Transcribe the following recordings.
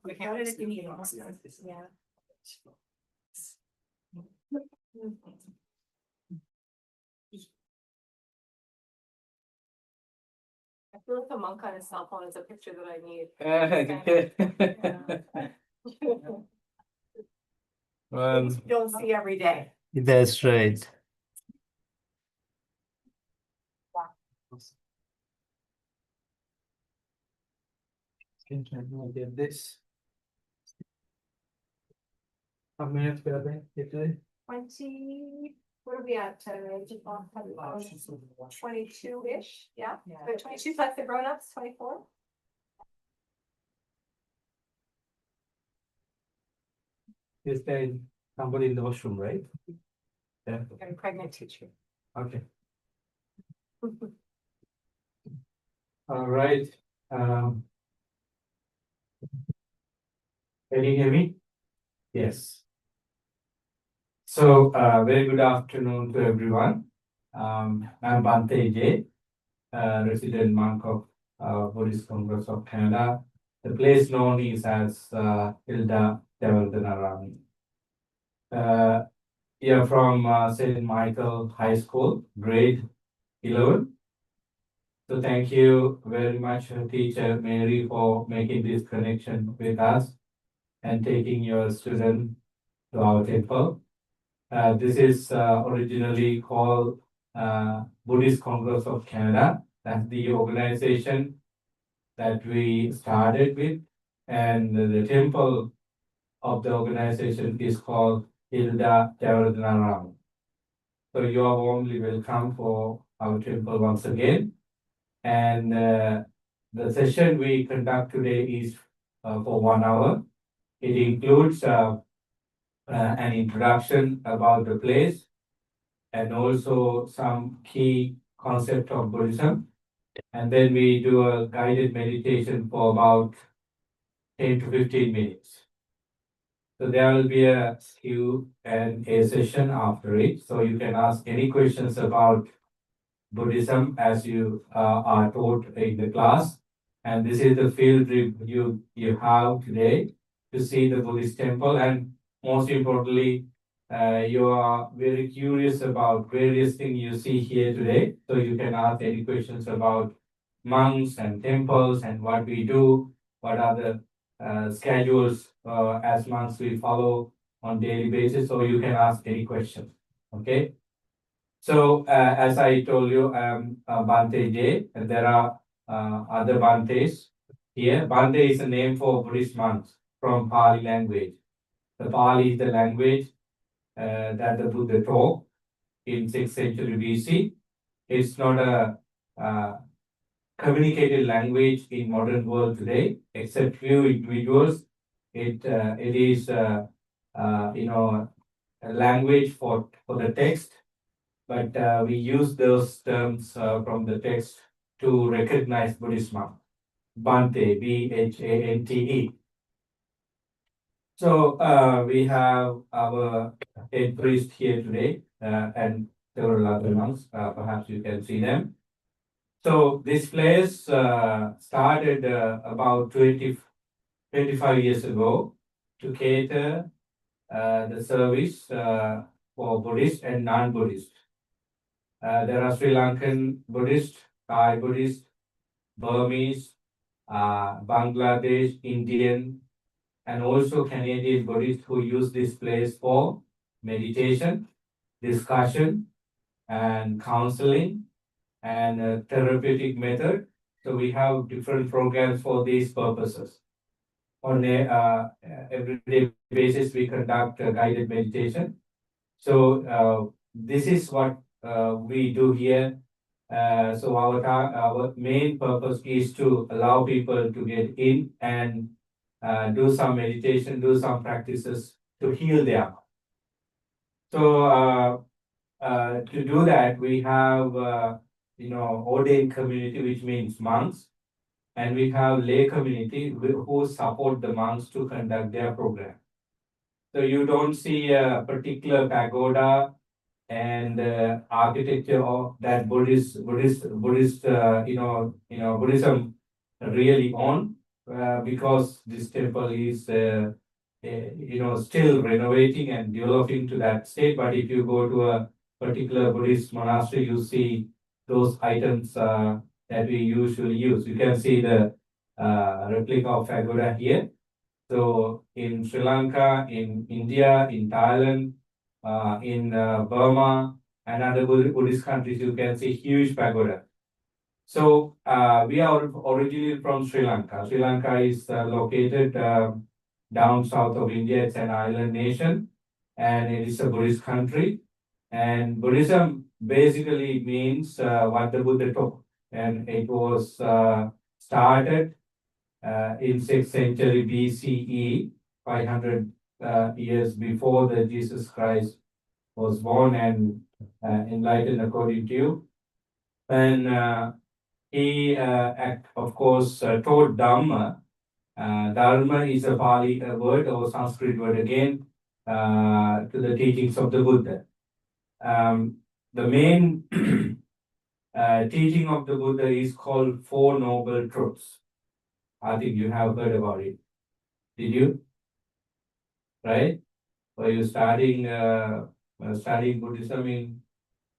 We count it if you need it. Yeah. I feel like a monk on his cell phone is a picture that I need. Well, You don't see every day. that's right. Can I get this? How many minutes we have been today? 20, what are we at today? 22-ish, yeah? So 22 plus the grown-ups, 24? Is there somebody in the washroom, right? Yeah, I'm pregnant teacher. okay. All right. Can you hear me? Yes. So, very good afternoon to everyone. I'm Bante J, resident monk of Buddhist Congress of Canada. The place known is as Hilda Devardhanarami. You're from St. Michael High School, grade 11. So thank you very much, teacher Mary, for making this connection with us and taking your student to our temple. This is originally called Buddhist Congress of Canada. That's the organization that we started with. And the temple of the organization is called Hilda Devardhanarami. So you are warmly welcome for our temple once again. And the session we conduct today is for 1 hour. It includes an introduction about the place and also some key concept of Buddhism. And then we do a guided meditation for about 10 to 15 minutes. So there will be a Q&A session after it. So you can ask any questions about Buddhism as you are taught in the class. And this is the field trip you have today to see the Buddhist temple. And most importantly, you are very curious about various things you see here today. So you can ask any questions about monks and temples and what we do, what are the schedules as monks we follow on daily basis. So you can ask any question. Okay. So as I told you, I'm Bante J, and there are other Bantes here. Bante is a name for Buddhist monks from Pali language. The Pali is the language that the Buddha taught in 6th century BC. It's not a communicated language in modern world today, except few individuals. It is a language for the text. But we use those terms from the text to recognize Buddhist monk. Bhante, Bhante. So we have our head priest here today and several other monks. Perhaps you can see them. So this place started about 25 years ago to cater the service for Buddhist and non-Buddhist. There are Sri Lankan Buddhist, Thai Buddhist, Burmese, Bangladesh, Indian, and also Canadian Buddhists who use this place for meditation, discussion, and counseling, and therapeutic method. So we have different programs for these purposes. On a everyday basis, we conduct a guided meditation. So this is what we do here. So our main purpose is to allow people to get in and do some meditation, do some practices to heal their. So to do that, we have ordained community, which means monks, and we have lay community who support the monks to conduct their program. So you don't see a particular pagoda and architecture of that Buddhist Buddhism really on, because this temple is still renovating and developing to that state. But if you go to a particular Buddhist monastery, you see those items that we usually use. You can see the replica of pagoda here. So in Sri Lanka, in India, in Thailand, in Burma, and other Buddhist countries, you can see huge pagoda. So we are originally from Sri Lanka. Sri Lanka is located down south of India. It's an island nation, and it is a Buddhist country. And Buddhism basically means what the Buddha taught, and it was started in 6th century BCE, 500 years before the Jesus Christ was born and enlightened according to you. And he, of course, taught Dhamma. Dharma is a Pali word or Sanskrit word again, to the teachings of the Buddha. The main teaching of the Buddha is called Four Noble Truths. I think you have heard about it. Did you? Right? Were you studying Buddhism in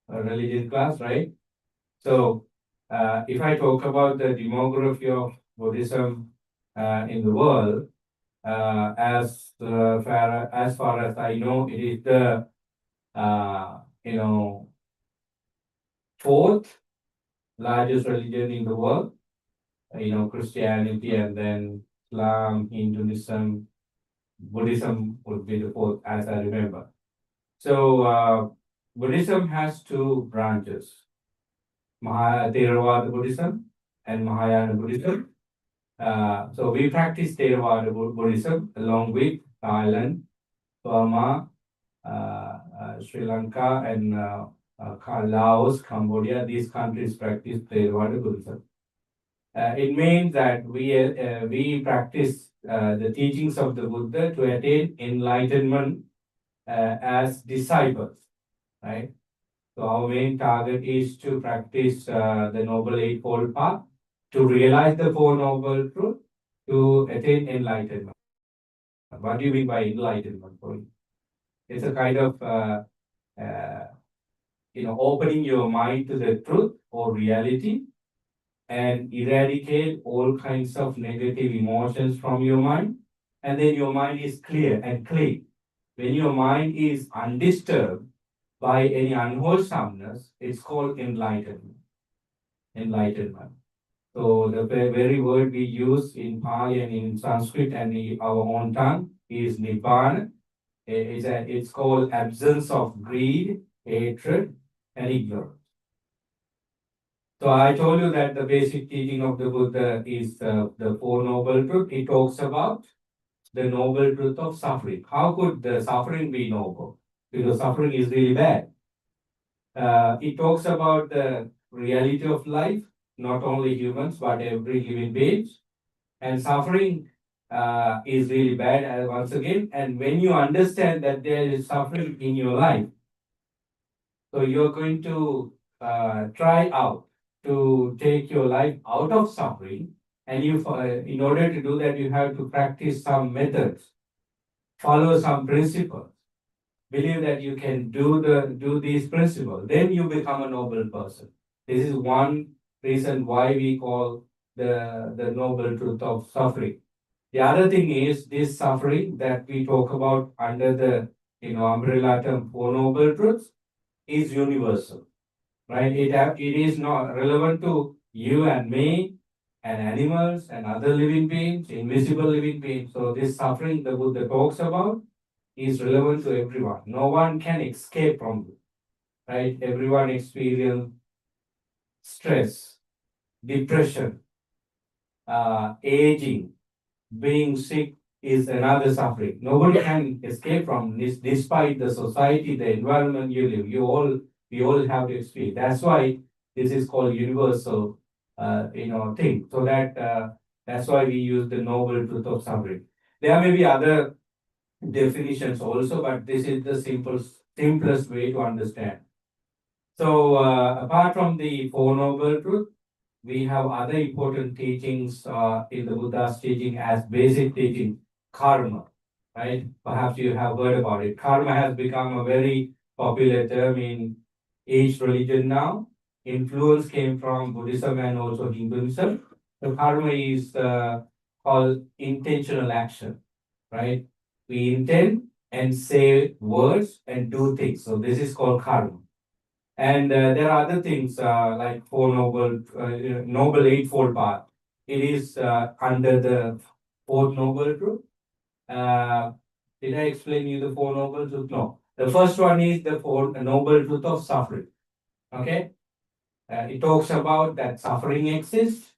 a religion class, right? So, if I talk about the demography of Buddhism in the world, as far as I know, it is the fourth largest religion in the world. Christianity, and then Islam, Hinduism, Buddhism would be the fourth, as I remember. So Buddhism has two branches: Theravada Buddhism and Mahayana Buddhism. So we practice Theravada Buddhism along with Thailand, Burma, Sri Lanka, and Laos, Cambodia. These countries practice Theravada Buddhism. It means that we practice the teachings of the Buddha to attain enlightenment as disciples, right? So our main target is to practice the Noble Eightfold Path, to realize the Four Noble Truths, to attain enlightenment. What do you mean by enlightenment? It's a kind of opening your mind to the truth or reality, and eradicate all kinds of negative emotions from your mind, and then your mind is clear and clean. When your mind is undisturbed by any unwholesomeness, it's called enlightenment. Enlightenment. So the very word we use in Pali and in Sanskrit and in our own tongue is Nibbana. It's called absence of greed, hatred, and ignorance. So I told you that the basic teaching of the Buddha is the Four Noble Truths. It talks about the noble truth of suffering. How could the suffering be noble? Because suffering is really bad. It talks about the reality of life, not only humans, but every living being. And suffering is really bad, once again. And when you understand that there is suffering in your life, so you're going to try out to take your life out of suffering. And in order to do that, you have to practice some methods, follow some principles, believe that you can do these principles. Then you become a noble person. This is one reason why we call the noble truth of suffering. The other thing is this suffering that we talk about under the umbrella term Four Noble Truths is universal. Right? It is not relevant to you and me and animals and other living beings, invisible living beings. So this suffering the Buddha talks about is relevant to everyone. No one can escape from it. Right? Everyone experience stress, depression, aging, being sick is another suffering. Nobody can escape from this, despite the society, the environment you live. We all have to experience. That's why this is called universal, thing. So that's why we use the noble truth of suffering. There may be other definitions also, but this is the simplest way to understand. So, apart from the Four Noble Truths, we have other important teachings in the Buddha's teaching as basic teaching, karma, right? Perhaps you have heard about it. Karma has become a very popular term in each religion now. Influence came from Buddhism and also Hinduism. So karma is called intentional action, right? We intend and say words and do things. So this is called karma. And there are other things like Four Noble, Noble Eightfold Path. It is under the Fourth Noble Truth. Uh, did I explain you the Four Noble Truth? No. The first one is the Four Noble Truth of suffering. Okay. It talks about that suffering exists.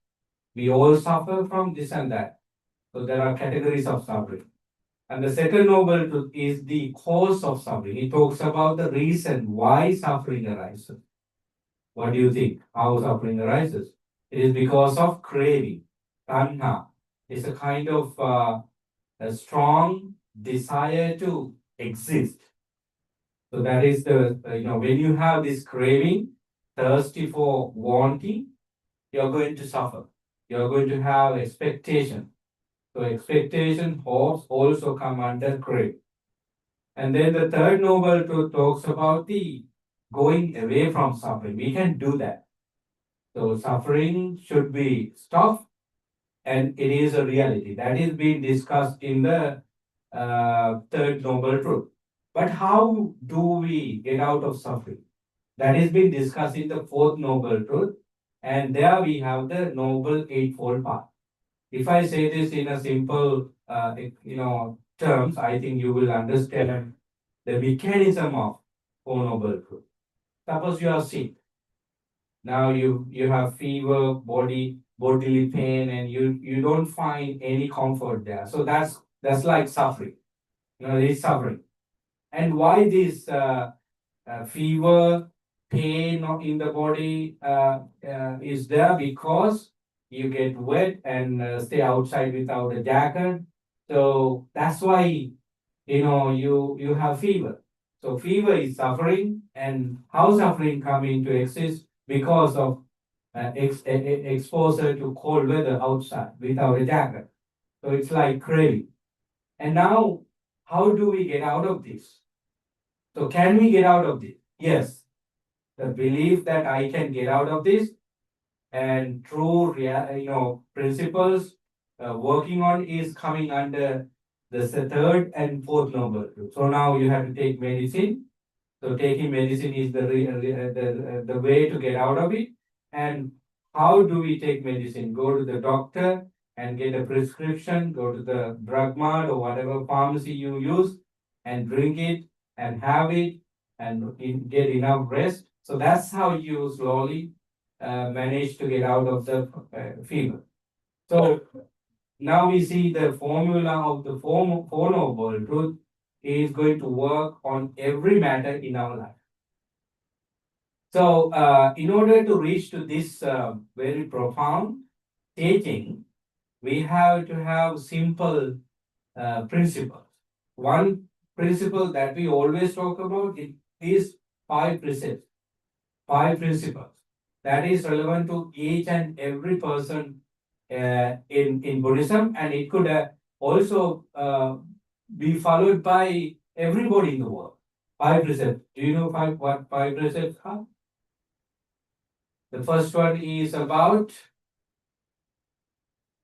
We all suffer from this and that. So there are categories of suffering. And the second noble truth is the cause of suffering. It talks about the reason why suffering arises. What do you think? How suffering arises? It is because of craving. Tanha is a kind of a strong desire to exist. So that is the, when you have this craving, thirsty for wanting, you're going to suffer. You're going to have expectation. So expectation, hopes also come under crave. And then the third noble truth talks about the going away from suffering. We can do that. So suffering should be stopped, and it is a reality. That is being discussed in the third noble truth. But how do we get out of suffering? That is being discussed in the fourth noble truth. And there we have the noble eightfold path. If I say this in a simple, terms, I think you will understand the mechanism of Four Noble Truth. Suppose you are sick. Now you have fever, bodily pain, and you don't find any comfort there. So that's like suffering. It's suffering. And why this fever, pain in the body is there? Because you get wet and stay outside without a jacket. So that's why you have fever. So fever is suffering, and how suffering come into exist because of exposure to cold weather outside without a jacket. So it's like craving. And now, how do we get out of this? So can we get out of this? Yes. The belief that I can get out of this and true principles working on is coming under the third and fourth noble truth. So now you have to take medicine. So taking medicine is the way to get out of it. And how do we take medicine? Go to the doctor and get a prescription, go to the drug mart or whatever pharmacy you use and drink it and have it and get enough rest. So that's how you slowly manage to get out of the fever. So now we see the formula of the four noble truth is going to work on every matter in our life. So in order to reach to this very profound teaching, we have to have simple principles. One principle that we always talk about is five precepts, five principles that is relevant to each and every person in Buddhism, and it could also be followed by everybody in the world. Five precepts. Do you know what five precepts are? The first one is about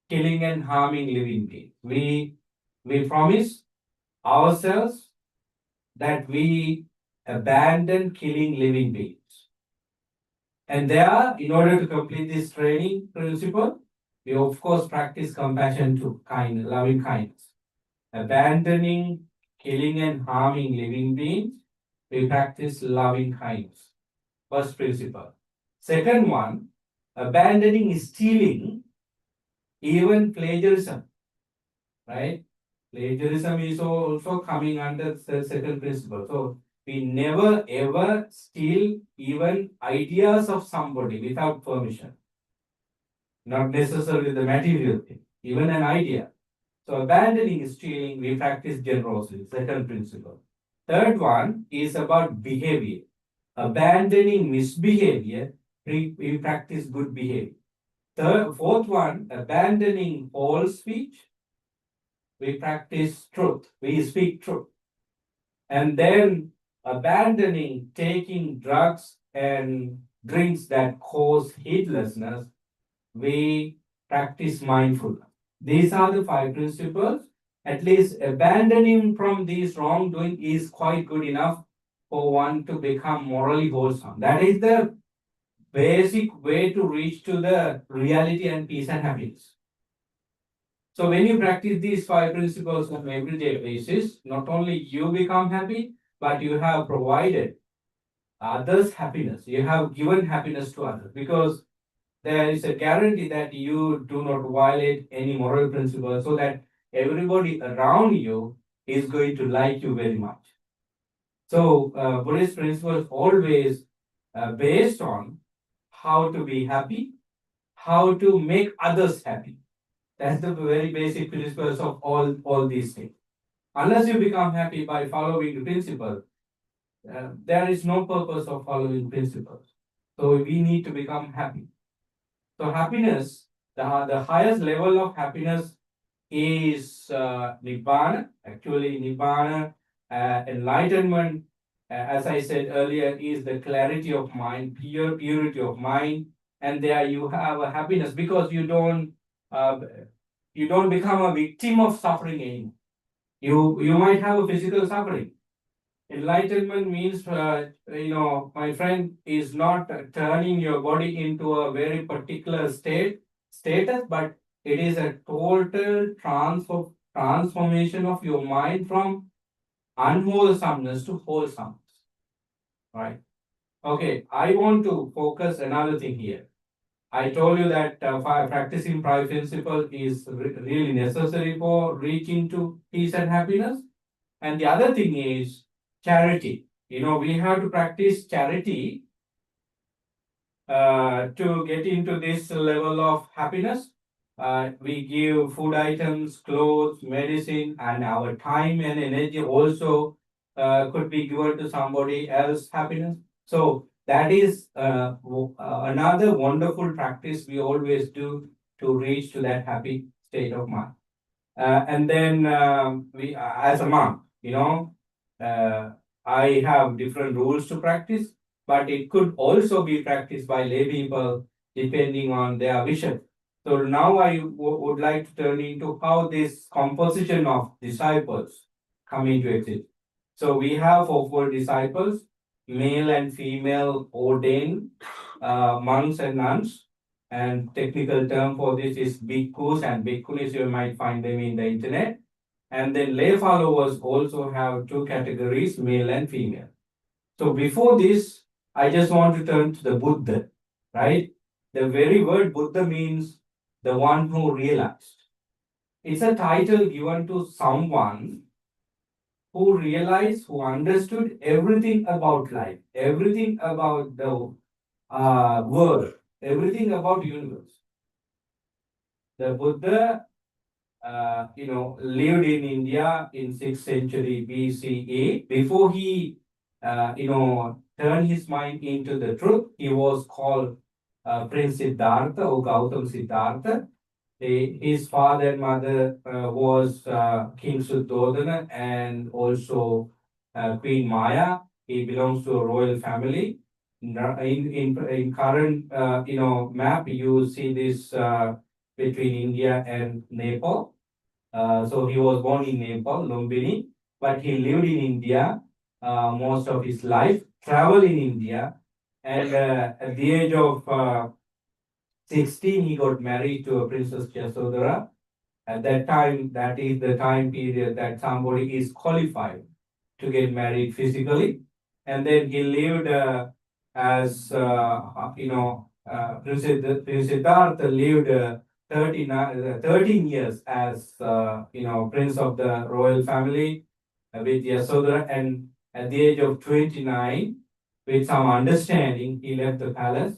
killing and harming living beings. We promise ourselves that we abandon killing living beings. And there, in order to complete this training principle, we of course practice compassion to loving kindness. Abandoning killing and harming living beings, we practice loving kindness. First principle. Second one, abandoning stealing, even plagiarism, right? Plagiarism is also coming under the second principle. So we never ever steal even ideas of somebody without permission. Not necessarily the material thing, even an idea. So abandoning stealing, we practice generosity, second principle. Third one is about behavior. Abandoning misbehavior, we practice good behavior. Fourth one, abandoning false speech, we practice truth. We speak truth. And then abandoning taking drugs and drinks that cause heedlessness, we practice mindfulness. These are the five principles. At least abandoning from these wrongdoing is quite good enough for one to become morally wholesome. That is the basic way to reach to the reality and peace and happiness. So when you practice these five principles on an everyday basis, not only you become happy, but you have provided others happiness. You have given happiness to others because there is a guarantee that you do not violate any moral principle so that everybody around you is going to like you very much. So Buddhist principles always based on how to be happy, how to make others happy. That's the very basic principles of all these things. Unless you become happy by following the principle, there is no purpose of following principles. So we need to become happy. So happiness, the highest level of happiness is nibbana. Actually, nibbana, enlightenment, as I said earlier, is the clarity of mind, purity of mind, and there you have a happiness because uh, you don't become a victim of suffering anymore. You might have a physical suffering. Enlightenment means, my friend, is not turning your body into a very particular status, but it is a total transformation of your mind from unwholesomeness to wholesomeness. Right? Okay, I want to focus another thing here. I told you that practicing five principle is really necessary for reaching to peace and happiness. And the other thing is charity. We have to practice charity to get into this level of happiness. We give food items, clothes, medicine, and our time and energy also could be given to somebody else happiness. So that is another wonderful practice we always do to reach to that happy state of mind. And then we, as a monk, uh, I have different rules to practice, but it could also be practiced by lay people depending on their vision. So now I would like to turn into how this composition of disciples come into exist. So we have four disciples, male and female ordained monks and nuns, and technical term for this is bhikkhus and bhikkhunis. You might find them in the internet. And then lay followers also have two categories, male and female. So before this, I just want to turn to the Buddha, right? The very word Buddha means the one who realized. It's a title given to someone who realized, who understood everything about life, everything about the world, everything about universe. The Buddha, lived in India in 6th century BCE. Before he, turned his mind into the truth, he was called Prince Siddhartha or Gautam Siddhartha. His father and mother was King Suddhodana and also Queen Maya. He belongs to a royal family. In current map, you see this between India and Nepal. So he was born in Nepal, Lumbini, but he lived in India most of his life, traveled in India, and at the age of 16, he got married to a Princess Yasodhara. At that time, that is the time period that somebody is qualified to get married physically. And then he lived as, Prince Siddhartha lived 13 years as, prince of the royal family with Yasodhara. And at the age of 29, with some understanding, he left the palace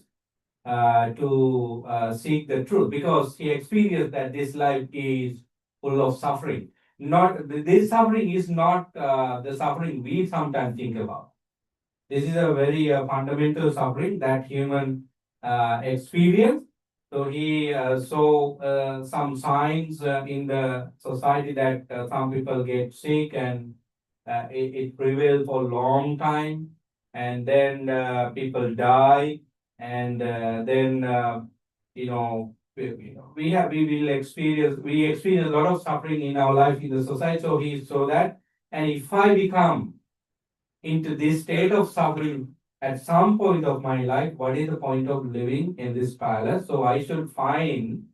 to seek the truth because he experienced that this life is full of suffering. not this suffering is not the suffering we sometimes think about. This is a very fundamental suffering that human experience. So he saw some signs in the society that some people get sick and it prevails for a long time, and then people die, and then we will experience a lot of suffering in our life in the society. So he saw that, and if I become into this state of suffering at some point of my life, what is the point of living in this palace? So I should find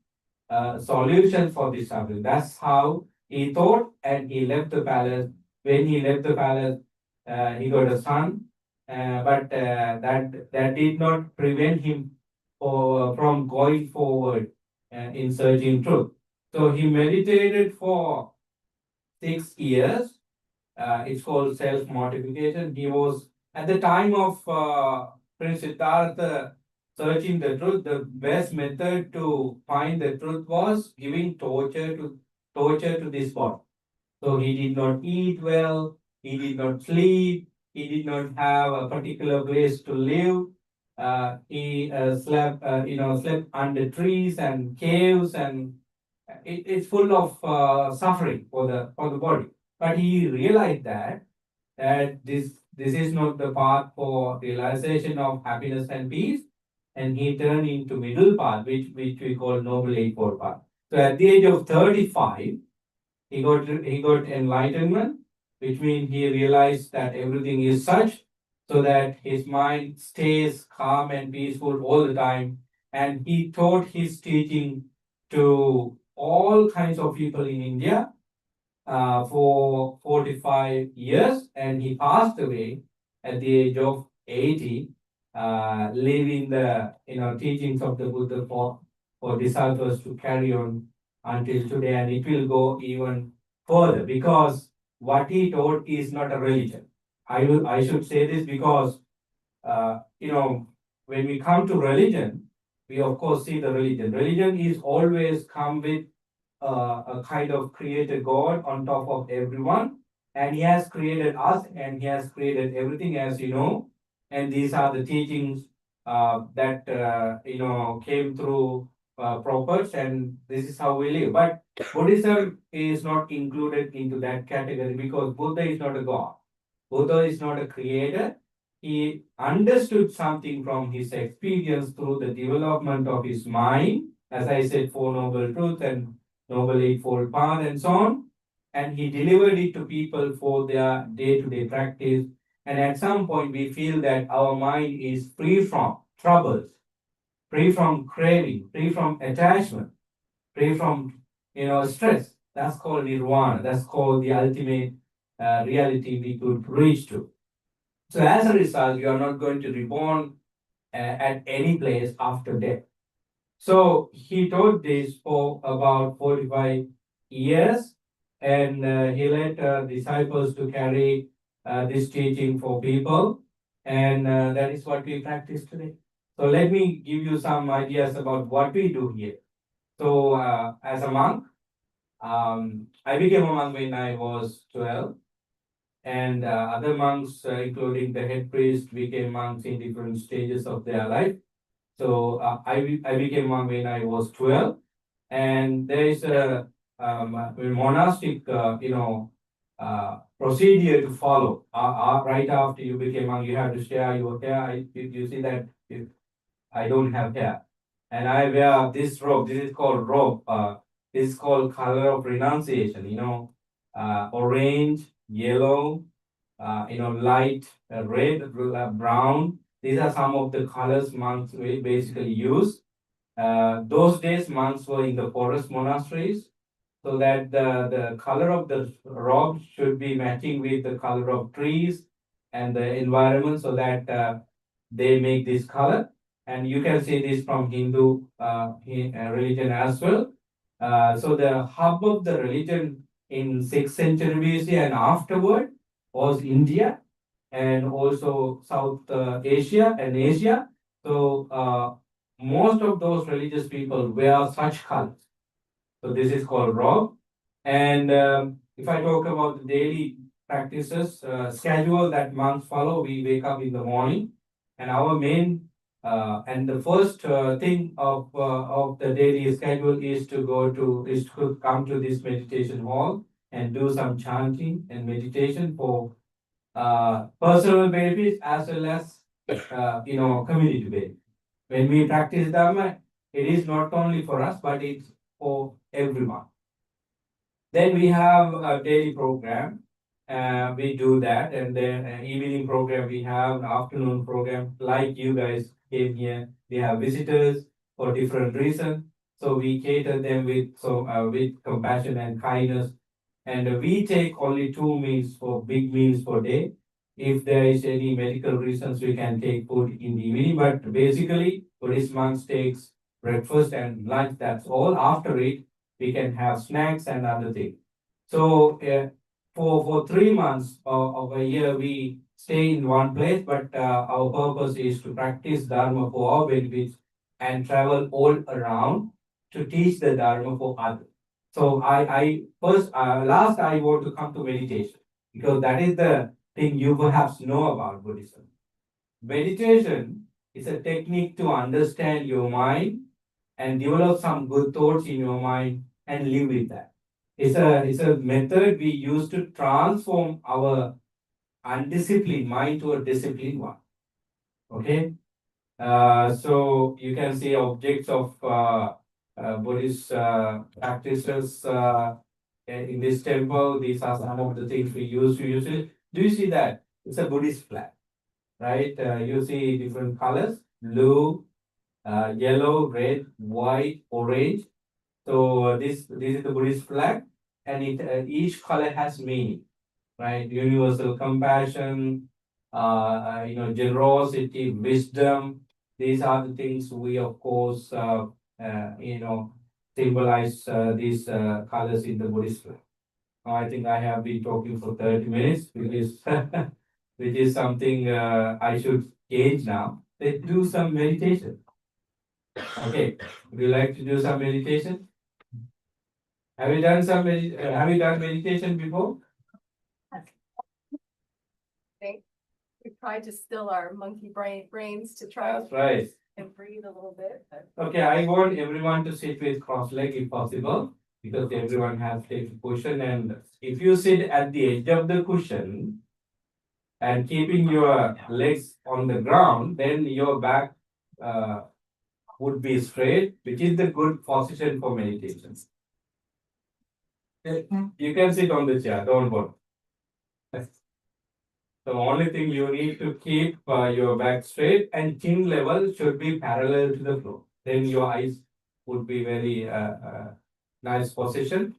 a solution for this suffering. That's how he thought, and he left the palace. When he left the palace, he got a son, but that did not prevent him from going forward in searching truth. So he meditated for 6 years. It's called self-mortification. He was, at the time of Prince Siddhartha searching the truth, the best method to find the truth was giving torture to this body. So he did not eat well, he did not sleep, he did not have a particular place to live. He slept under trees and caves, and it's full of suffering for the body. But he realized that this is not the path for realization of happiness and peace, and he turned into middle path, which we call noble eightfold path. So at the age of 35, he got enlightenment, which means he realized that everything is such, so that his mind stays calm and peaceful all the time. And he taught his teaching to all kinds of people in India for 45 years, and he passed away at the age of 80, leaving the teachings of the Buddha for disciples to carry on until today, and it will go even further because what he taught is not a religion. I should say this because uh, you know when we come to religion, we of course see the religion. Religion is always come with a kind of created God on top of everyone, and He has created us, and He has created everything, as you know. And these are the teachings that came through prophets, and this is how we live. But Buddhism is not included into that category because Buddha is not a God. Buddha is not a creator. He understood something from his experience through the development of his mind, as I said, Four Noble Truths and Noble Eightfold Path and so on. And he delivered it to people for their day-to-day practice. And at some point, we feel that our mind is free from troubles, free from craving, free from attachment, free from stress. That's called nirvana. That's called the ultimate reality we could reach to. So as a result, you are not going to reborn at any place after death. So he taught this for about 45 years, and he led disciples to carry this teaching for people, and that is what we practice today. So let me give you some ideas about what we do here. So as a monk, I became a monk when I was 12, and other monks, including the head priest, became monks in different stages of their life. So I became monk when I was 12, and there is a monastic procedure to follow. Right after you became monk, you have to share your hair. You see that I don't have hair, and I wear this robe. This is called robe. This is called color of renunciation. Orange, yellow, light red, brown. These are some of the colors monks will basically use. Those days, monks were in the forest monasteries, so that the color of the robe should be matching with the color of trees and the environment, so that they make this color. And you can see this from Hindu religion as well. So the hub of the religion in 6th century BC and afterward was India, and also South Asia and Asia. So most of those religious people wear such colors. So this is called robe. And if I talk about the daily practices, schedule that monks follow, we wake up in the morning, and our main and the first thing of the daily schedule is to come to this meditation hall and do some chanting and meditation for personal benefits as well as community benefit. When we practice Dharma, it is not only for us, but it's for everyone. Then we have a daily program. We do that, and then evening program we have, afternoon program. Like you guys came here, we have visitors for different reasons. So we cater them with compassion and kindness, and we take only 2 meals for big meals per day. If there is any medical reasons, we can take food in the evening. But basically, Buddhist monks takes breakfast and lunch. That's all. After it, we can have snacks and other things. So for 3 months of a year, we stay in one place, but our purpose is to practice Dharma for our benefits and travel all around to teach the Dharma for others. So last I want to come to meditation because that is the thing you perhaps know about Buddhism. Meditation is a technique to understand your mind and develop some good thoughts in your mind and live with that. It's a method we use to transform our undisciplined mind to a disciplined one. Okay. So you can see objects of Buddhist practices in this temple. These are some of the things we use it. Do you see that? It's a Buddhist flag, right? You see different colors: blue, yellow, red, white, orange. So this is the Buddhist flag, and each color has meaning, right? Universal compassion, generosity, wisdom. These are the things we, of course, symbolize these colors in the Buddhist flag. Now, I think I have been talking for 30 minutes, which is something I should change now. Let's do some meditation. Okay, would you like to do some meditation? Have you done have you done meditation before? Think we tried to still our monkey brains to try That's right. and breathe a little bit. But Okay, I want everyone to sit with cross leg if possible, because everyone has take cushion. And if you sit at the edge of the cushion and keeping your legs on the ground, then your back uh, would be straight, which is the good position for meditation. You can sit on the chair, don't worry. The only thing you need to keep your back straight and chin level should be parallel to the floor. Then your eyes would be very nice position.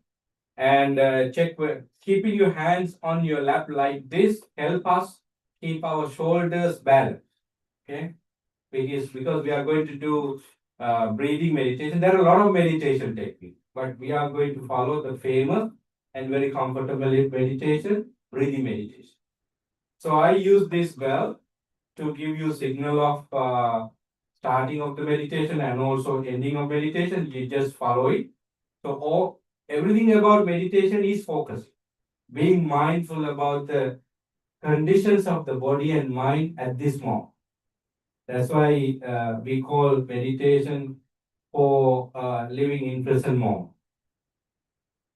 And check keeping your hands on your lap like this help us keep our shoulders balanced. Okay, because we are going to do breathing meditation. There are a lot of meditation techniques, but we are going to follow the famous and very comfortable meditation, breathing meditation. So I use this bell to give you signal of starting of the meditation and also ending of meditation. You just follow it. So everything about meditation is focusing, being mindful about the conditions of the body and mind at this moment. That's why we call meditation for living in present moment.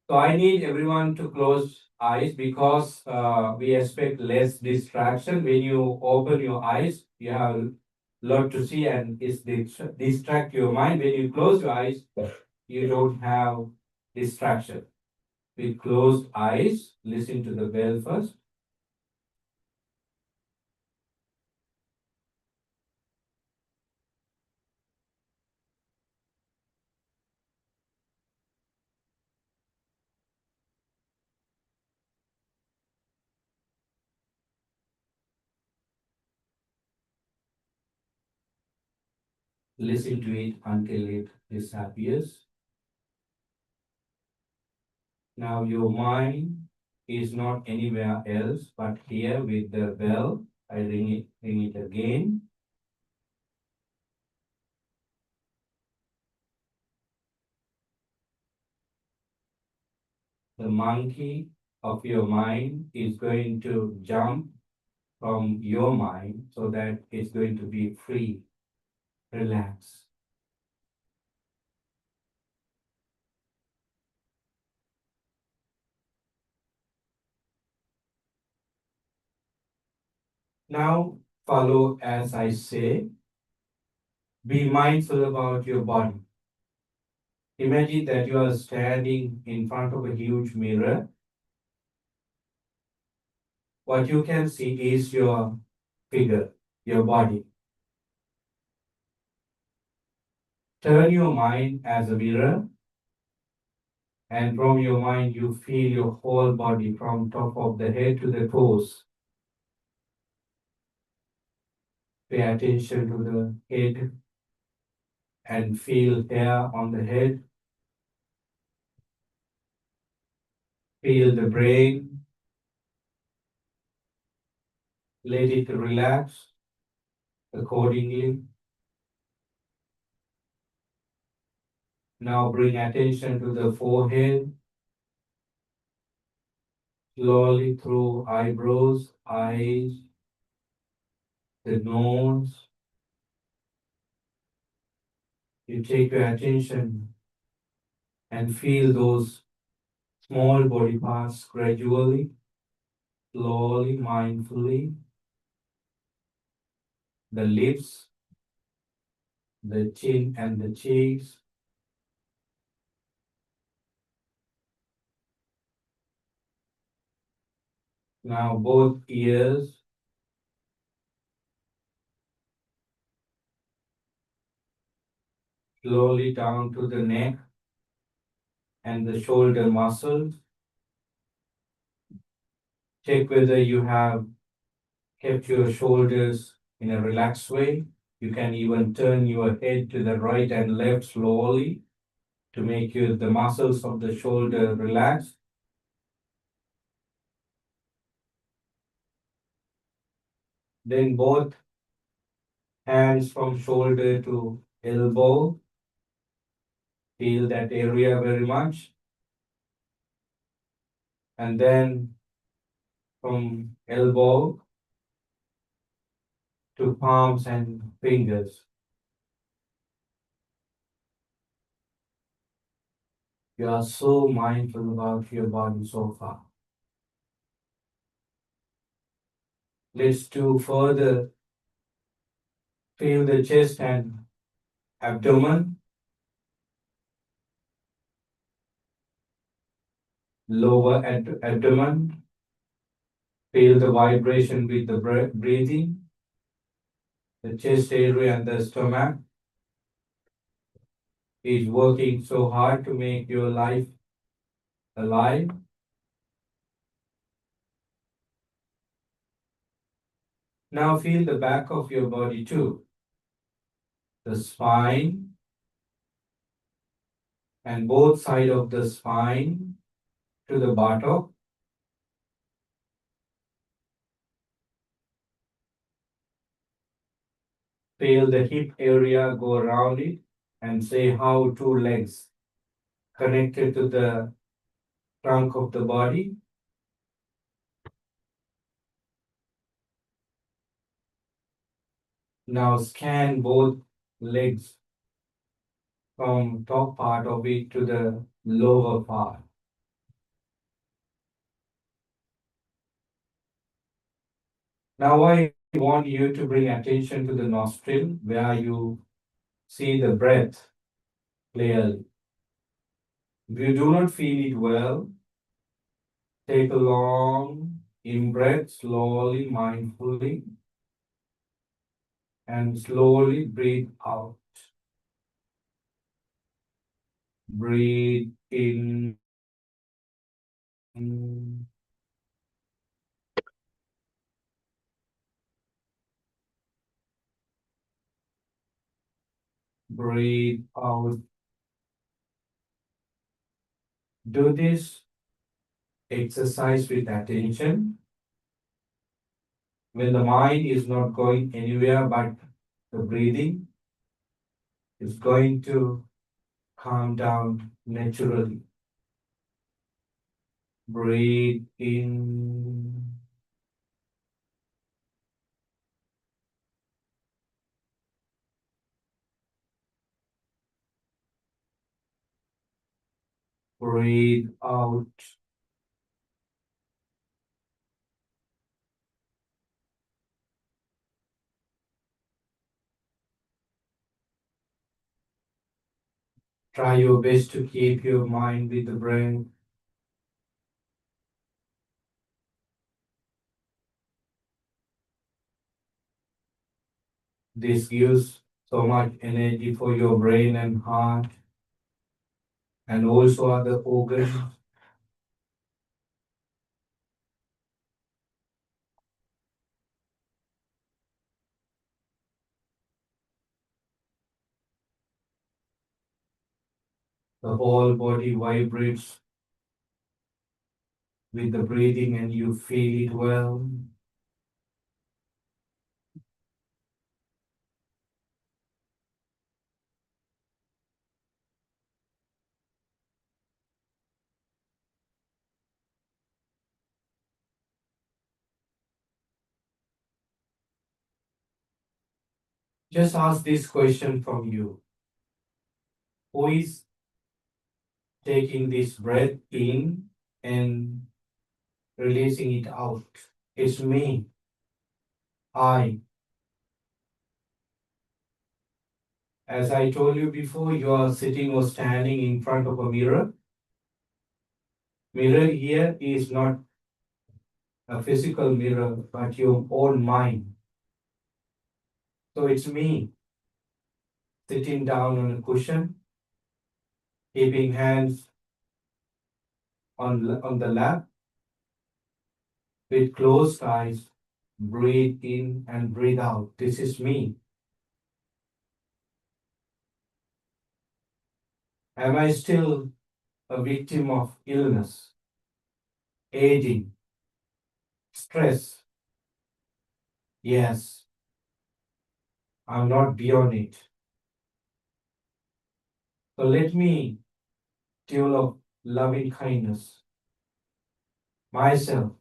So I need everyone to close eyes because we expect less distraction. When you open your eyes, you have a lot to see and it's distract your mind. When you close your eyes, you don't have distraction. With closed eyes, listen to the bell first. Listen to it until it disappears. Now your mind is not anywhere else but here with the bell. I ring it again. The monkey of your mind is going to jump from your mind so that it's going to be free, relax. Now follow as I say. Be mindful about your body. Imagine that you are standing in front of a huge mirror. What you can see is your figure, your body. Turn your mind as a mirror, and from your mind you feel your whole body from top of the head to the toes. Pay attention to the head and feel hair on the head. Feel the brain. Let it relax accordingly. Now bring attention to the forehead, slowly through eyebrows, eyes, the nose. You take your attention and feel those small body parts gradually, slowly, mindfully. The lips, the chin and the cheeks. Now both ears, slowly down to the neck and the shoulder muscles. Check whether you have kept your shoulders in a relaxed way. You can even turn your head to the right and left slowly to make the muscles of the shoulder relax. Then both hands from shoulder to elbow. Feel that area very much. And then from elbow to palms and fingers. You are so mindful about your body so far. Let's do further. Feel the chest and abdomen, lower abdomen. Feel the vibration with the breathing, the chest area and the stomach is working so hard to make your life alive. Now feel the back of your body too, the spine and both sides of the spine to the buttock. Feel the hip area go around it and say how two legs connected to the trunk of the body. Now scan both legs from top part of it to the lower part. Now I want you to bring attention to the nostril where you see the breath clearly. If you do not feel it well, take a long in-breath slowly, mindfully, and slowly breathe out. Breathe in. Breathe out. Do this exercise with attention. When the mind is not going anywhere but the breathing is going to calm down naturally. Breathe in. Breathe out. Try your best to keep your mind with the breath. This gives so much energy for your brain and heart and also other organs. The whole body vibrates with the breathing and you feel it well. Just ask this question from you. Who is taking this breath in and releasing it out? It's me. I. As I told you before, you are sitting or standing in front of a mirror. Mirror here is not a physical mirror, but your own mind. So it's me sitting down on a cushion, keeping hands on the lap, with closed eyes, breathe in and breathe out. This is me. Am I still a victim of illness, aging, stress? Yes, I'm not beyond it. So let me develop loving kindness myself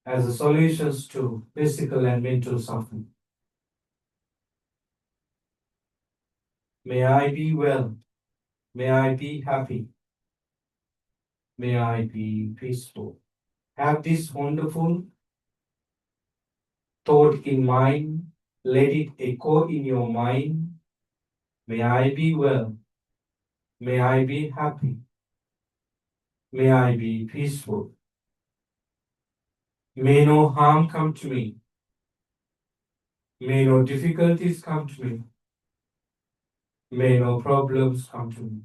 as a solutions to physical and mental suffering. May I be well. May I be happy. May I be peaceful. Have this wonderful thought in mind. Let it echo in your mind. May I be well. May I be happy. May I be peaceful. May no harm come to me. May no difficulties come to me. May no problems come to me.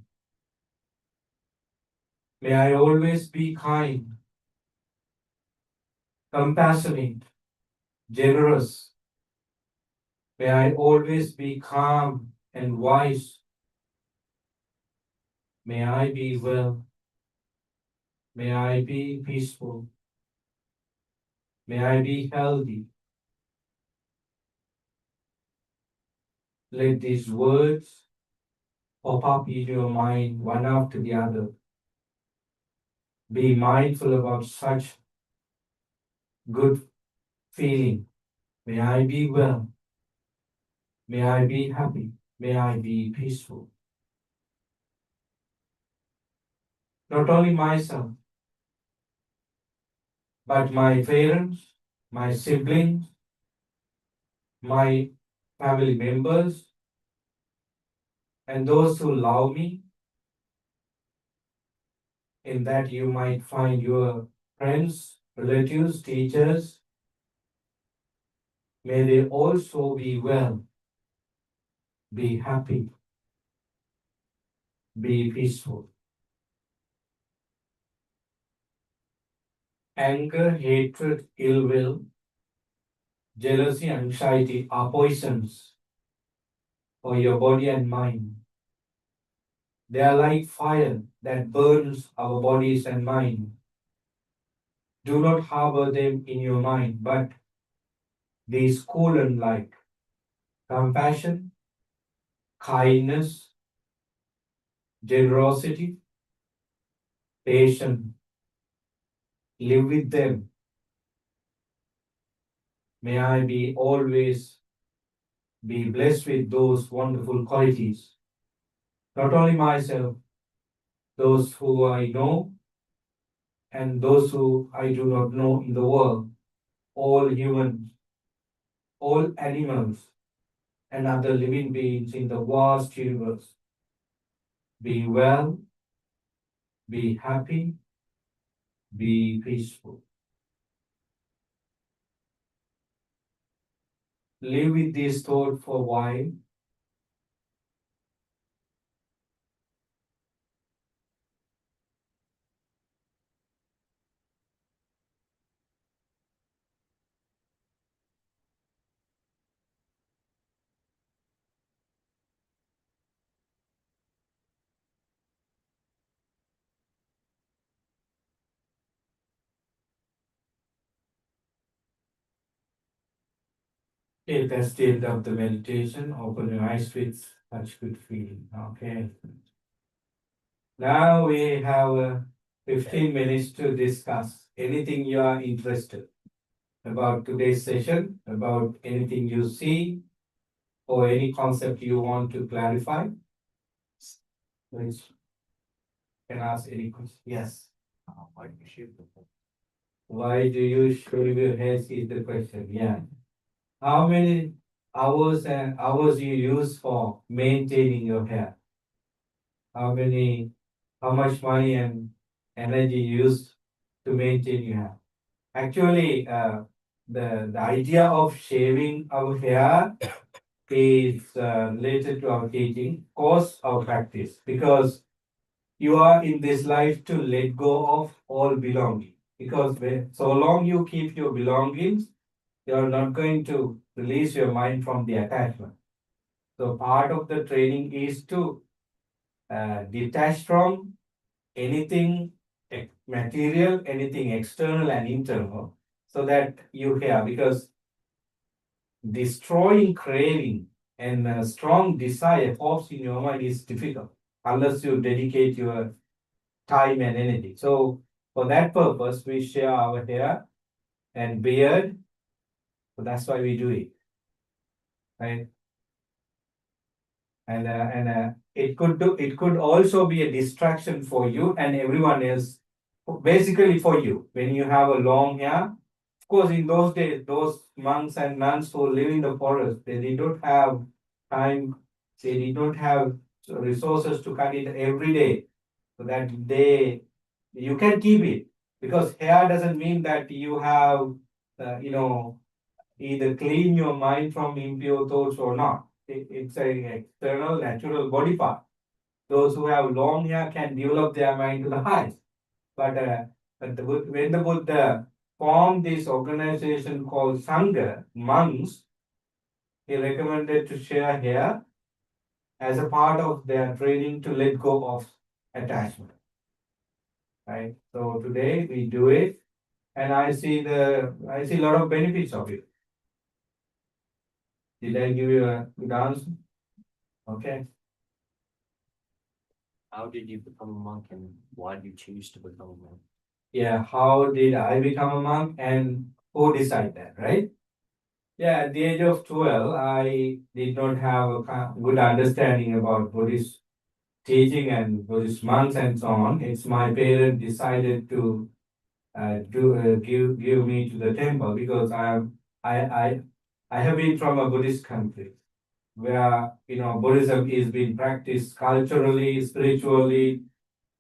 May I always be kind, compassionate, generous. May I always be calm and wise. May I be well. May I be peaceful. May I be healthy. Let these words pop up in your mind one after the other. Be mindful about such good feeling. May I be well. May I be happy. May I be peaceful. Not only myself, but my parents, my siblings, my family members, and those who love me. In that you might find your friends, relatives, teachers. May they also be well, be happy, be peaceful. Anger, hatred, ill will, jealousy, anxiety are poisons for your body and mind. They are like fire that burns our bodies and mind. Do not harbor them in your mind, but these cool and like compassion, kindness, generosity, patient, live with them. May I be always be blessed with those wonderful qualities. Not only myself, those who I know and those who I do not know in the world, all humans, all animals, and other living beings in the vast universe. Be well, be happy, be peaceful. Live with this thought for a while. Okay, that's the end of the meditation. Open your eyes with such good feeling. Okay. Now we have 15 minutes to discuss anything you are interested about today's session, about anything you see, or any concept you want to clarify. Please can ask any question. Yes. Why do you shave your hair is the question. Yeah. How many hours and hours you use for maintaining your hair? How much money and energy you use to maintain your hair? Actually, the idea of shaving our hair is related to our teaching, course of practice, because you are in this life to let go of all belonging. Because so long you keep your belongings, you are not going to release your mind from the attachment. So part of the training is to detach from anything material, anything external and internal, so that you have, because destroying craving and strong desire, hopes in your mind is difficult unless you dedicate your time and energy. So for that purpose, we share our hair and beard. So that's why we do it, right? And it could also be a distraction for you and everyone else, basically for you. When you have a long hair, of course, in those days, those monks and nuns who live in the forest, they did not have time, they did not have resources to cut it every day, so that you can keep it, because hair doesn't mean that you have, you know, either clean your mind from impure thoughts or not. It's an external natural body part. Those who have long hair can develop their mind to the highest. But when the Buddha formed this organization called Sangha, monks, he recommended to share hair as a part of their training to let go of attachment. Right? So today we do it, and I see a lot of benefits of it. Did I give you a good answer? Okay. How did you become a monk and why did you choose to become a monk? Yeah, how did I become a monk and who decided that, right? Yeah, at the age of 12, I did not have a good understanding about Buddhist teaching and Buddhist monks and so on. It's my parents decided to give me to the temple, because I I I have been from a Buddhist country where, Buddhism is being practiced culturally, spiritually,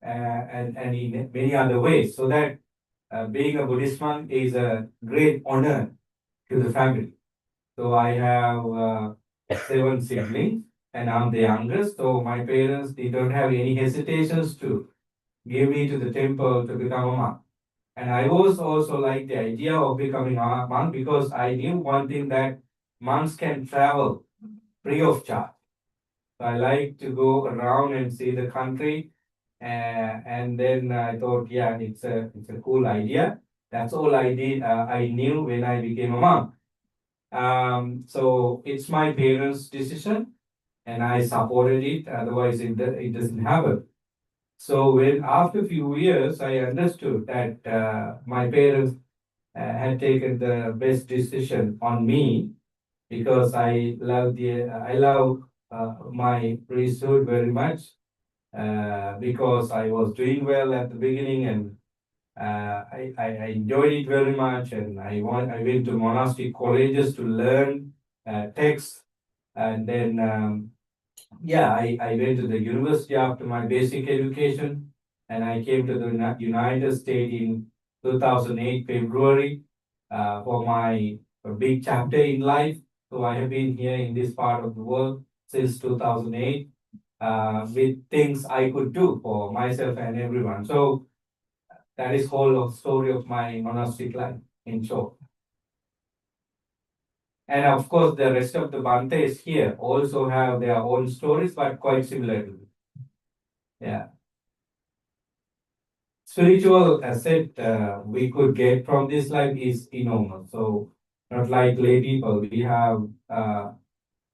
and in many other ways. So that being a Buddhist monk is a great honor to the family. So I have 7 siblings and I'm the youngest. So my parents, they don't have any hesitations to give me to the temple to become a monk. And I was also like the idea of becoming a monk, because I knew one thing, that monks can travel free of charge. So I like to go around and see the country. And then I thought, yeah, it's a cool idea. That's all I did. I knew when I became a monk. So it's my parents' decision, and I supported it. Otherwise, it doesn't happen. So when after a few years, I understood that my parents had taken the best decision on me because I love my priesthood very much because I was doing well at the beginning and I enjoyed it very much and I went to monastic colleges to learn texts and then yeah, I went to the university after my basic education and I came to the United States in 2008 February for my big chapter in life. So I have been here in this part of the world since 2008 with things I could do for myself and everyone. So that is whole story of my monastic life in short. And of course, the rest of the Bantes here also have their own stories, but quite similar to it. Yeah. Spiritual asset we could get from this life is enormous. So not like lay people, we have a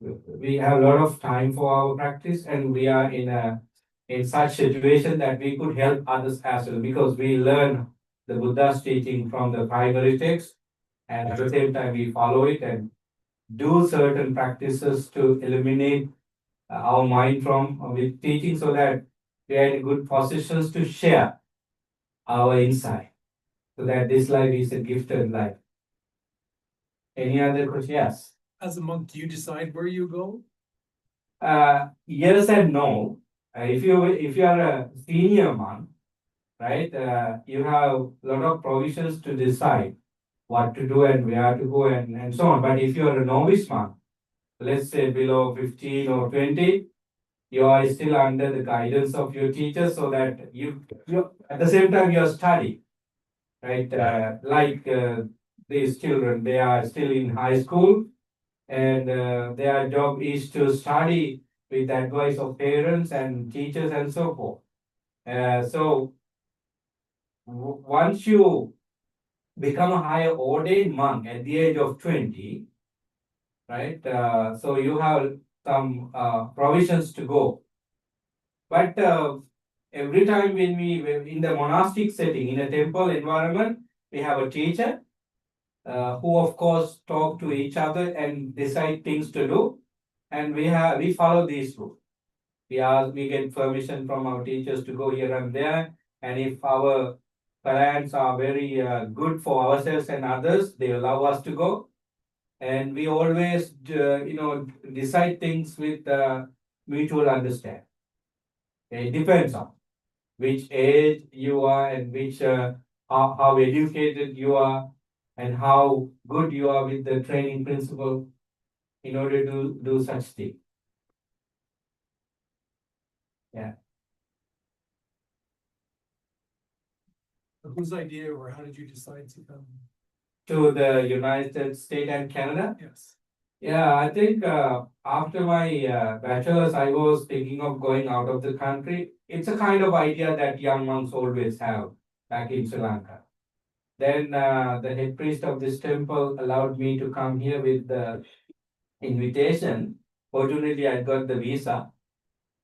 lot of time for our practice, and we are in such situation that we could help others as well because we learn the Buddha's teaching from the primary text, and at the same time we follow it and do certain practices to eliminate our mind from with teaching so that we are in good positions to share our insight so that this life is a gifted life. Any other questions? Yes. As a monk, do you decide where you go? Yes and no. If you are a senior monk, right, you have a lot of provisions to decide what to do and where to go and so on. But if you are a novice monk, let's say below 15 or 20, you are still under the guidance of your teacher so that you at the same time you are studying, right? These children, they are still in high school and their job is to study with the advice of parents and teachers and so forth. Once you become a higher ordained monk at the age of 20, right? So you have some provisions to go. But every time when we're in the monastic setting, in a temple environment, we have a teacher who of course talk to each other and decide things to do. And we follow these rules. We get permission from our teachers to go here and there. And if our plans are very good for ourselves and others, they allow us to go. And we always, decide things with mutual understanding. It depends on which age you are and which how educated you are and how good you are with the training principle in order to do such thing. Yeah. Whose idea or how did you decide to come? To the United States and Canada. Yes. Yeah, I think after my bachelor's, I was thinking of going out of the country. It's a kind of idea that young monks always have back in Sri Lanka. Then the head priest of this temple allowed me to come here with the invitation. Fortunately, I got the visa.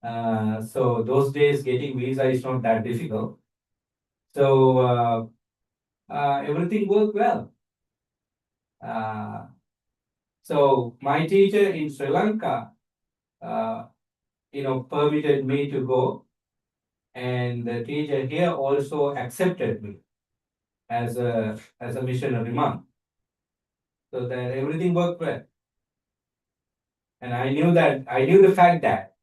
So those days getting visa is not that difficult. So everything worked well. So my teacher in Sri Lanka, permitted me to go, and the teacher here also accepted me as a missionary monk. So that everything worked well. And I knew the fact that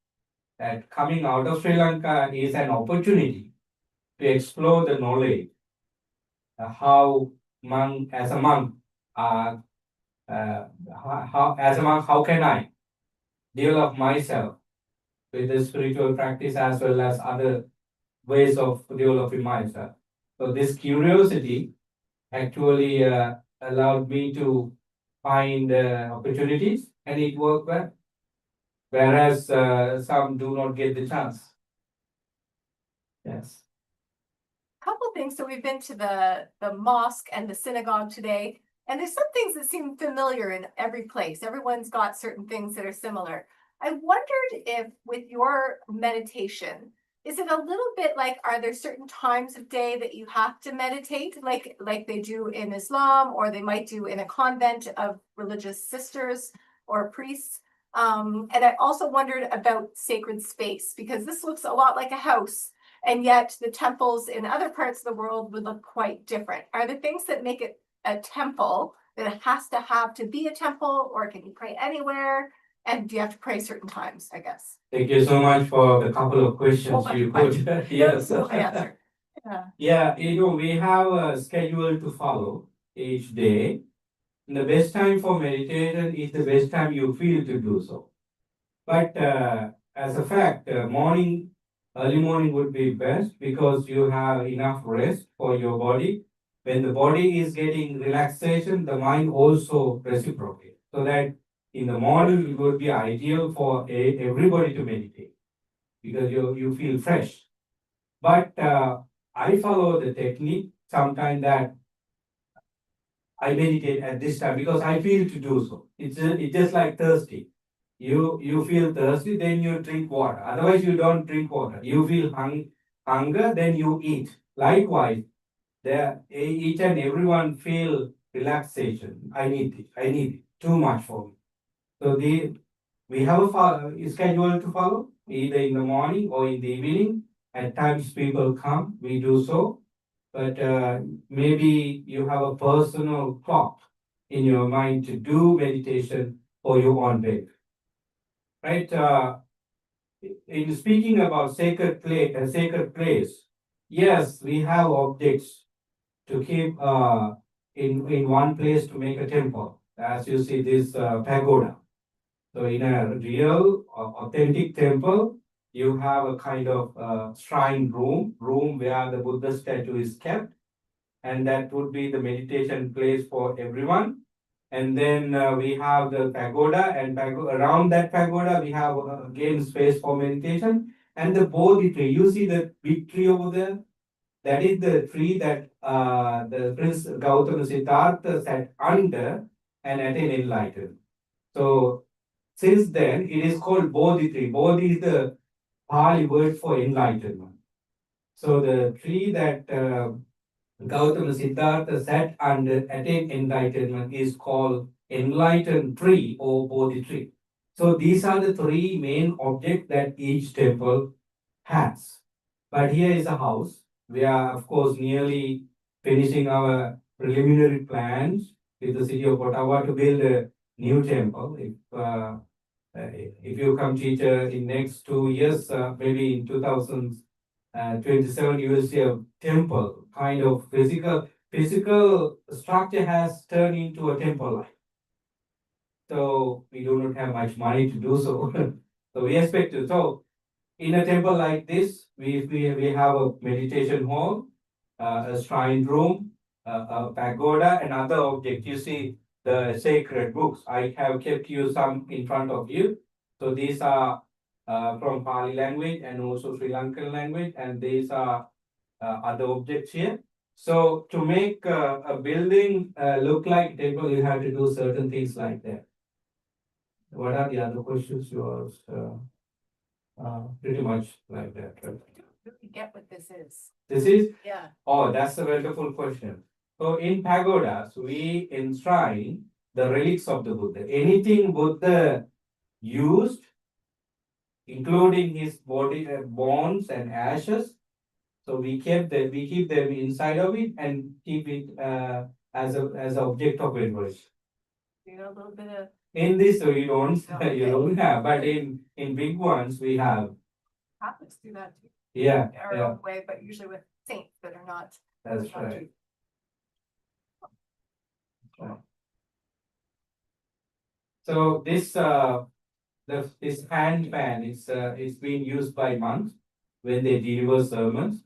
coming out of Sri Lanka is an opportunity to explore the knowledge, how as a monk, how can I develop myself with the spiritual practice as well as other ways of developing myself. So this curiosity actually allowed me to find opportunities and it worked well. Whereas some do not get the chance. Yes. Couple things. So we've been to the mosque and the synagogue today, and there's some things that seem familiar in every place. Everyone's got certain things that are similar. I wondered if with your meditation, is it a little bit like, are there certain times of day that you have to meditate, like they do in Islam, or they might do in a convent of religious sisters or priests? And I also wondered about sacred space, because this looks a lot like a house, and yet the temples in other parts of the world would look quite different. Are there things that make it a temple that it has to have to be a temple, or can you pray anywhere? And do you have to pray certain times, I guess? Thank you so much for the couple of questions Whole bunch you of put. questions. Yes. I answered. Yeah. Yeah, we have a schedule to follow each day. The best time for meditation is the best time you feel to do so. But as a fact, early morning would be best because you have enough rest for your body. When the body is getting relaxation, the mind also reciprocates. So that in the morning, it would be ideal for everybody to meditate because you feel fresh. But I follow the technique sometimes that I meditate at this time because I feel to do so. It's just like thirsty. You feel thirsty, then you drink water. Otherwise, you don't drink water. You feel hunger, then you eat. Likewise, each and everyone feel relaxation. I need it. I need it. Too much for me. So we have a schedule to follow, either in the morning or in the evening. At times people come, we do so. But maybe you have a personal clock in your mind to do meditation for your own way. Right? In speaking about sacred place, yes, we have objects to keep in one place to make a temple. As you see this pagoda. So in a real authentic temple, you have a kind of shrine room where the Buddha statue is kept, and that would be the meditation place for everyone. And then we have the pagoda, and around that pagoda, we have again space for meditation. And the Bodhi tree, you see the big tree over there? That is the tree that the Prince Gautama Siddhartha sat under and attained enlightenment. So since then, it is called Bodhi tree. Bodhi is the Pali word for enlightenment. So the tree that Gautama Siddhartha sat under attained enlightenment is called enlightened tree or Bodhi tree. So these are the three main objects that each temple has. But here is a house. We are, of course, nearly finishing our preliminary plans with the city of Ottawa to build a new temple. If you come, teacher, in next 2 years, maybe in 2027, you will see a temple, kind of physical structure has turned into a temple like. So we do not have much money to do so. So we expect to. So in a temple like this, we have a meditation hall, a shrine room, a pagoda, and other objects. You see the sacred books. I have kept you some in front of you. So these are from Pali language and also Sri Lankan language, and these are other objects here. So to make a building look like temple, you have to do certain things like that. What are the other questions yours? Pretty much like that. I don't really get what this is. This is, Yeah. oh, that's a wonderful question. So in pagodas, we enshrine the relics of the Buddha. Anything Buddha used, including his body, bones and ashes. So we keep them inside of it and keep it as an object of veneration. You know, a little bit of In this, so you don't Okay. you don't have, but in big ones we have. Catholics do that too, Yeah, our yeah, own way, but usually with saints that are not. that's not right. Right. So this hand fan is being used by monks when they deliver sermons.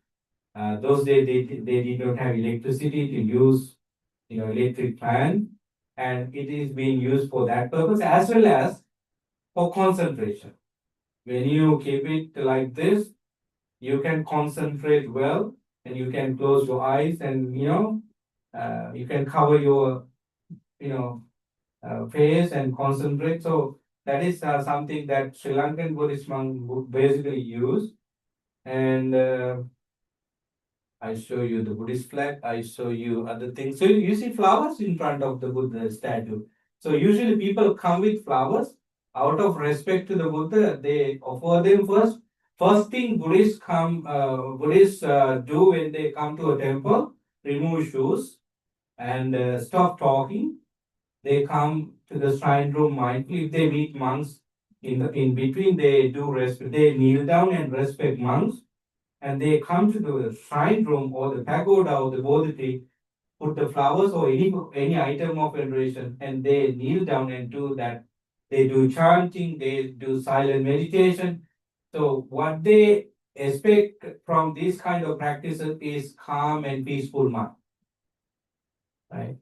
Those days they did not have electricity to use, electric fan, and it is being used for that purpose as well as for concentration. When you keep it like this, you can concentrate well, and you can close your eyes, and you can cover your face and concentrate. So that is something that Sri Lankan Buddhist monk would basically use. And I show you the Buddhist flag, I show you other things. So you see flowers in front of the Buddha statue. So usually people come with flowers out of respect to the Buddha, they offer them first. First thing Buddhists do when they come to a temple, remove shoes and stop talking. They come to the shrine room mindfully. If they meet monks in between, they do respect. They kneel down and respect monks, and they come to the shrine room or the pagoda or the Bodhi tree, put the flowers or any item of veneration, and they kneel down and do that. They do chanting, they do silent meditation. So what they expect from these kind of practices is calm and peaceful mind. Right?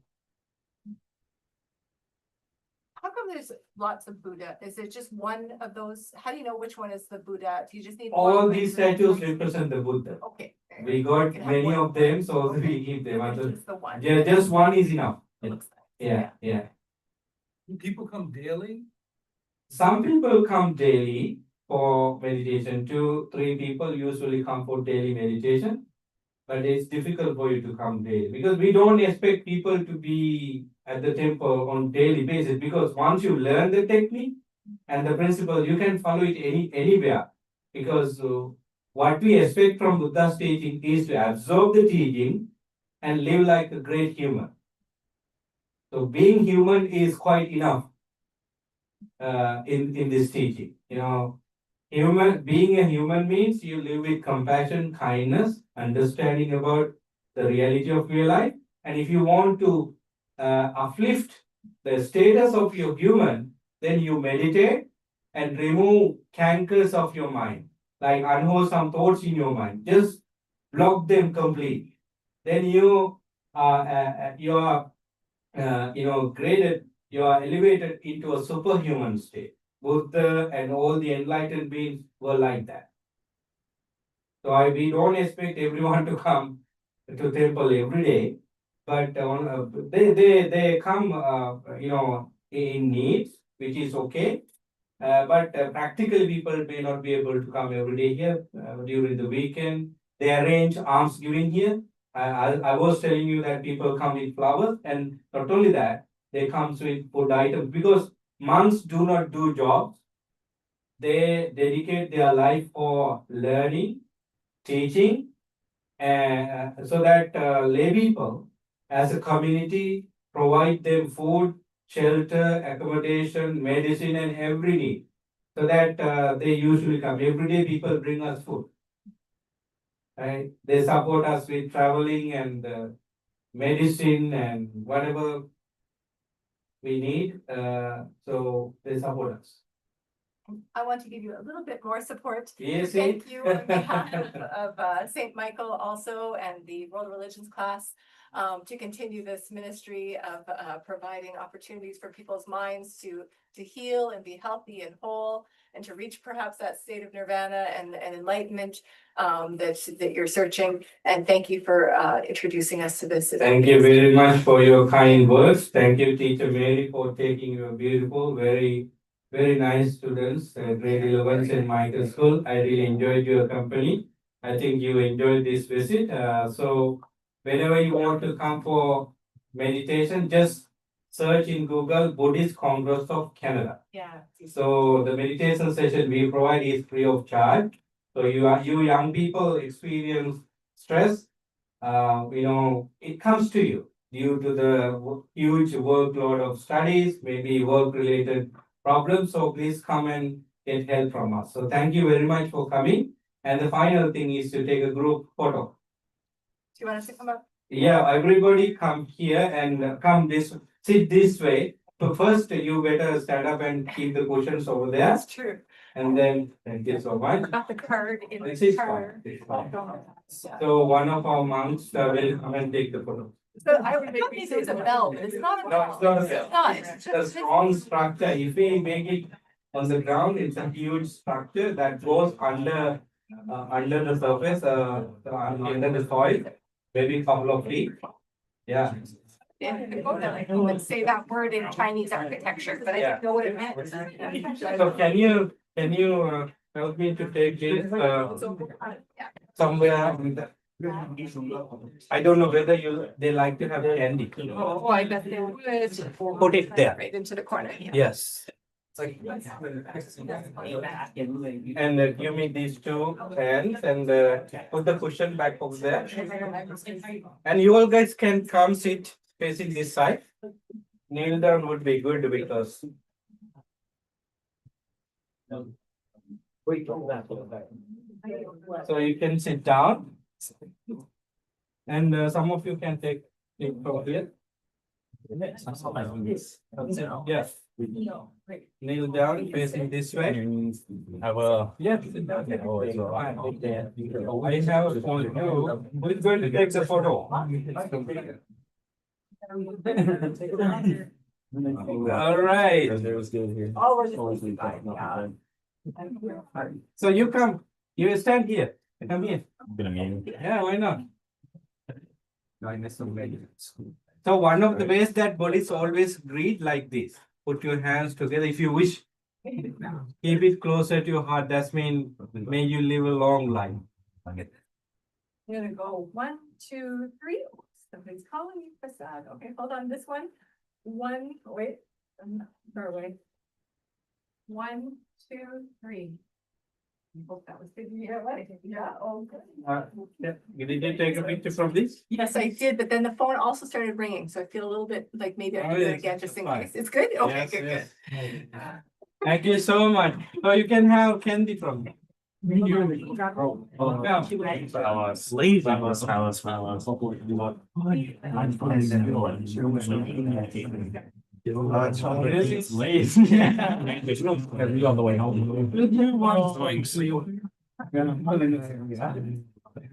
How come there's lots of Buddha? Is it just one of those? How do you know which one is the Buddha? Do you just need one All with these the- statues represent the Buddha. Okay. We got can have many one. of them, so Okay. we keep them. Which is the one? Yeah, just one is enough. It looks nice. Yeah. Do people come daily? Some people come daily for meditation. 2, 3 people usually come for daily meditation. But it's difficult for you to come daily because we don't expect people to be at the temple on daily basis, because once you learn the technique and the principle, you can follow it anywhere. Because what we expect from Buddha's teaching is to absorb the teaching and live like a great human. So being human is quite enough in this teaching. Being a human means you live with compassion, kindness, understanding about the reality of your life. And if you want to uplift the status of your human, then you meditate and remove cankers of your mind, like unwholesome thoughts in your mind. Just block them completely. Then you are graded, you are elevated into a superhuman state. Buddha and all the enlightened beings were like that. So we don't expect everyone to come to temple every day, but they come in needs, which is okay. But practically people may not be able to come every day here during the weekend. They arrange alms giving here. I was telling you that people come with flowers, and not only that, they come with food items, because monks do not do jobs. They dedicate their life for learning, teaching, and so that lay people as a community provide them food, shelter, accommodation, medicine, and every need. So that they usually come. Every day people bring us food. Right? They support us with traveling and medicine and whatever we need. So they support us. I want to give you a little bit more support. Yes, Thank you on behalf of St. Michael also and the World Religions class to continue this ministry of providing opportunities for people's minds to heal and be healthy and whole, and to reach perhaps that state of nirvana and enlightenment that you're searching. And thank you for introducing us to this. Thank you very much for your kind words. Thank you, Teacher Mary, for taking your beautiful, very nice students, grade 11 St. Michael School. I really enjoyed your company. I think you enjoyed this visit. So whenever you want to come for meditation, just search in Google Buddhist Congress of Canada. Yeah. So the meditation session we provide is free of charge. So you young people experience stress, it comes to you due to the huge workload of studies, maybe work-related problems. So please come and get help from us. So thank you very much for coming. And the final thing is to take a group photo. Do you want us to come up? Yeah, everybody come here and sit this way. So first, you better stand up and keep the cushions over there. That's true. And then, thank you so much. Got the card in This the is car. fine. It's fine. So one of our monks will come and take the photo. So I would make these as a bell, but it's not a No, bell. it's not a It's bell. not. It's a strong structure. If we make it on the ground, it's a huge structure that goes under the surface, under the soil, maybe a couple of feet. Yeah. Yeah, I would say that word in Chinese architecture, but I Yeah. didn't know what it meant. So can you help me to take this somewhere. I don't know whether they like to have candy. Oh, I bet they would. Put it there. Right into the corner, yeah. Yes. And give me these two pens and put the cushion back over there. And you all guys can come sit facing this side. Kneel down would be good because. So you can sit down. And some of you can take it from here. Yes. Kneel down, facing this way. I will. Yes. Sit down. I have a phone. Who is going to take the photo? All right. So you come. You stand here. Come here. Yeah, why not? So one of the ways that Buddhists always greet like this. Put your hands together if you wish. Keep it closer to your heart. That means may you live a long life. I'm gonna go 1, 2, 3. Somebody's calling me, Prasad. Okay, hold on, this one. Wait, far away. 1, 2, 3. I hope that was good. Yeah, oh, good. Did you take a picture from this? Yes, I did, but then the phone also started ringing, so I feel a little bit like maybe I Oh, can do it yes, again it's just in fine. case. It's good? Okay, Yes, good, yes. good. Thank you so much. So you can have candy from me. On the way home.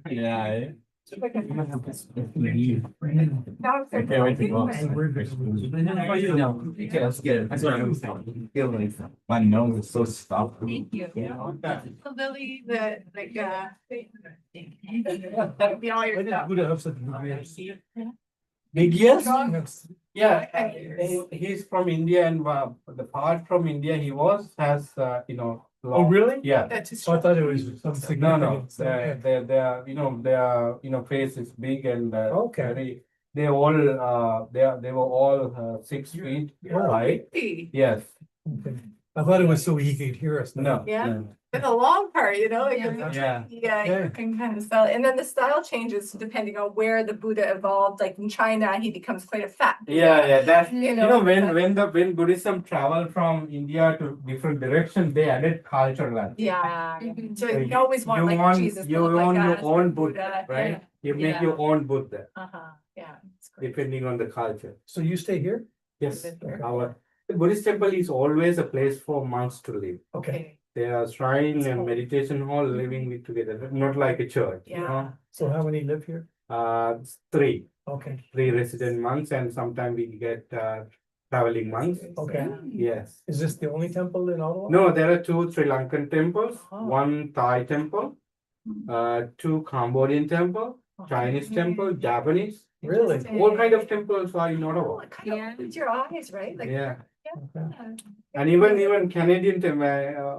Yeah. Now it's I can't wait to go. Thank That's good. That's what I was feeling. My nose is so stuffed. you. So Lily, that'll be all your stuff. Big years? Yeah, he's from India and the part from India he has, Oh, really? Yeah. That's just. So I thought it was something No, significant. their face is big and Okay. they all, they were all 6 feet high. Yes, Okay. I thought it was so he could hear us. no. Yeah. no. But the long part, like, Yeah. yeah, you can kind of spell it. And then the style changes depending on where the Buddha evolved. Like in China, he becomes quite a fat. Buddha. Yeah, that's, You know, when Buddhism traveled from India to different directions, they added cultural aspects. Yeah. So So you always want like Jesus to you look like own your that, own Buddha, right? You make Yeah. your own Buddha, Yeah, it's great. depending on the culture. So you stay here? Yes, Okay. the Buddhist temple is always a place for monks to live. Okay. They are shrine and meditation hall living with together, not like a church. Yeah. So how many live here? Three Okay. resident monks, and sometimes we get traveling monks. Okay. Yes. Is this the only temple in Ottawa? No, there are 2 Sri Lankan temples, Oh. 1 Thai temple, 2 Cambodian temple, Chinese temple, Japanese. Really? All kind of temples are in Oh, Ottawa. it kind of opens your eyes, right? Like, Yeah, Okay. and even Canadian temple,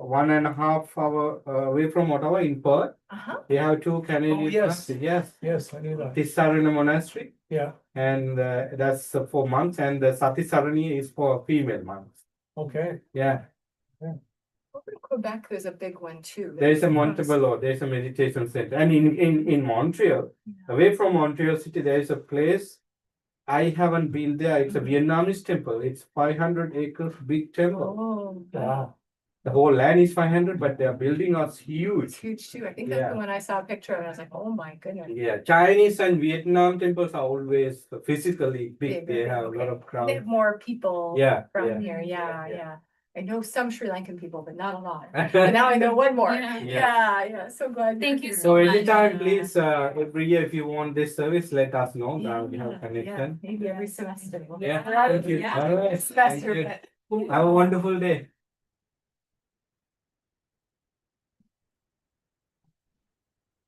1.5 hour away from Ottawa in Perth, Uh-huh. they have 2 Canadian. Oh, yes. monasteries. Yes, Yes, I knew that. Tissarana Monastery, Yeah. and that's for monks, and the Satisarani is for female monks. Okay. Yeah, Over in Quebec, there's a big one too. there is a Montebello, there is a meditation center, and in Montreal, away from Montreal city, there is a place. I haven't been there. It's a Vietnamese temple. It's 500 acres big temple. Oh, Wow. The whole land is 500, but their building are it's huge. huge too. I think that's Yeah. the one I saw a picture of. And I was like, oh my goodness. Yeah, Chinese and Vietnam temples are always physically big. Big, They big, have a lot of They crowd. have more people Yeah, from yeah. here. Yeah, yeah. I know some Sri Lankan people, but not a lot. But So now I know one more. Yeah. Yeah. So glad. Thank you're you here. so much. anytime, please, every year, if you want this service, let us know. Now we have Yeah, connection. maybe every semester. We'll Yeah, get out of thank you. it. All right, Semester, thank you. but. Have a wonderful day.